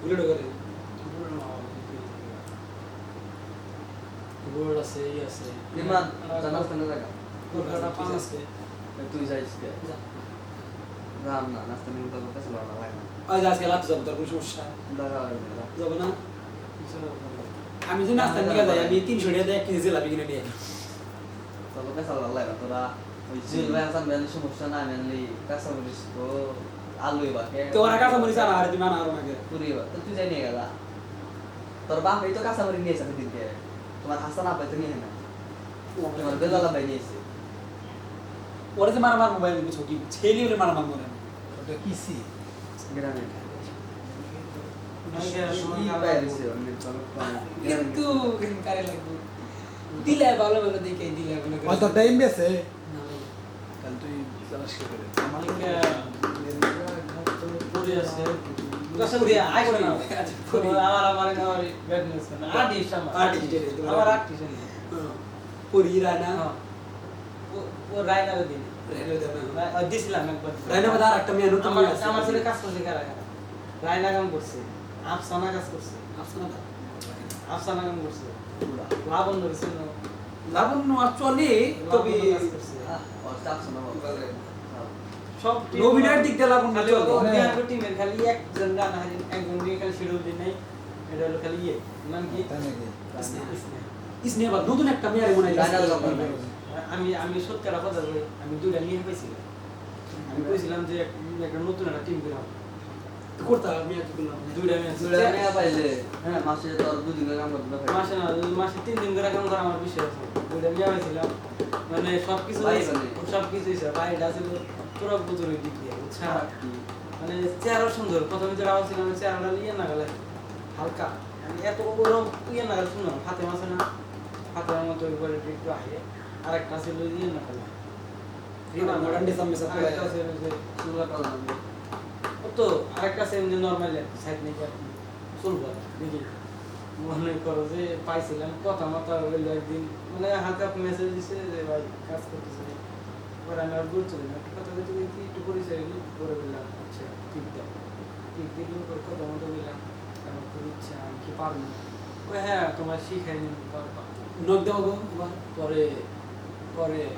bullet করে gold আছে এই আছে বিমান জানাস না জায়গা কলকাতা পান আছে তুই যাইস কে রাম না নাস্তা নিয়ে তো কাছে লড়া লাগে আজ আজকে লাভ যাবো তোর কোনো সমস্যা দাঁড়া যাবো না আমি যদি নাস্তা নিয়ে যাই আমি 300 টাকা দিয়ে 1 কেজি জিলাপি কিনে নিয়ে তোর কাছে লড়া লাগে তোরা ওই জিল ভাই আসাম বেন সমস্যা না মেনলি কাঁচা মরিচ তো আলু বাকে তো ওরা কাঁচা মরিচ আনা আর তুমি আনা আর আমাকে পুরি বা তুই যাই নিয়ে গেলা তোর বাপ এই তো কাঁচা মরিচ নিয়ে এসে দিতে তোমার হাসান আপা তো নিয়ে না তোমার বেলালা ভাই নিয়েছে ওরা যে মারা মার মোবাইল কিছু কি ছেলে বলে মারা মার মনে ওটা কিসি গ্রামে কিন্তু কারে লাগবে দিলে ভালো ভালো দেখে দিলে ভালো করে অত টাইম বেছে কাল তুই চালাস কি করে আমাকে পড়ে আছে কষ্ট দিয়া আই করে না আমার ব্যাড নিউজ না আর্টিস্ট আমার আর্টিস্ট পুরি রানা ও রায়নারে দিন রানা দিছিলাম একবার রানা বাদা একটা মেয়ে নতুন আমার আমার ছেলে কাজ করছে কারা রায়না কাম করছে আফসানা কাজ করছে আফসানা কাম করছে লাবণ ধরেছে লাবণ্য অ্যাকচুয়ালি তবে সব অভিনয়ের দিক দিয়ে লাবণ্য খালি চলে অভিনয় টিমের খালি একজন গান হারিয়ে একজন দিয়ে খালি শিডিউল দিন নাই এটা হলো খালি ইয়ে নাম কি ইসনে বাদ নতুন একটা মেয়ে মনে হয় আমি সত্যি কথা বলি আমি দুইটা নিয়ে পেয়েছিলাম আমি কইছিলাম যে একটা নতুন একটা টিম দিলাম করতে মেয়ে করলাম দুইটা মেয়ে পাইলে হ্যাঁ মাসে তোর দুদিন কাম করতে পারে মাসে না মাসে 3 দিন করে কাম করা আমার বিষয় আছে দুইটা নিয়ে পেয়েছিলাম মানে সবকিছু সবকিছু হয়েছে বাইরে ছিল পুরো বুঝুরের দিক দিয়ে বুঝছা মানে চেহারা সুন্দর প্রথমে যে আওয়াজ ছিল চেহারাটা ইয়ে না গেলে হালকা আমি এত ওরম ইয়ে না গেলে শুনো হাতে মাসে না হাতের মতো উপরে একটু আহে আরেকটা ছিল ইয়ে না গেলে মডার্ন ডিজাইন মেসা আরেকটা ছিল যে সুলা কাজ তো আরেকটা সেম যে নরমাল সাইড নেই চলবো দেখি মনে করো যে পাইছিলাম কথা মতো হইলো একদিন মানে হালকা মেসেজ দিছে যে ভাই কাজ করতেছে পরে আমি আর বলছি না কথা বলতে কি একটু পরিচয় করে বললাম আচ্ছা ঠিক দাও ঠিক দিলাম পরে কথা মতো বললাম আমার খুব ইচ্ছা আমি কি পারবো ওই হ্যাঁ তোমার শিখাই নিন নক দেবো পরে পরে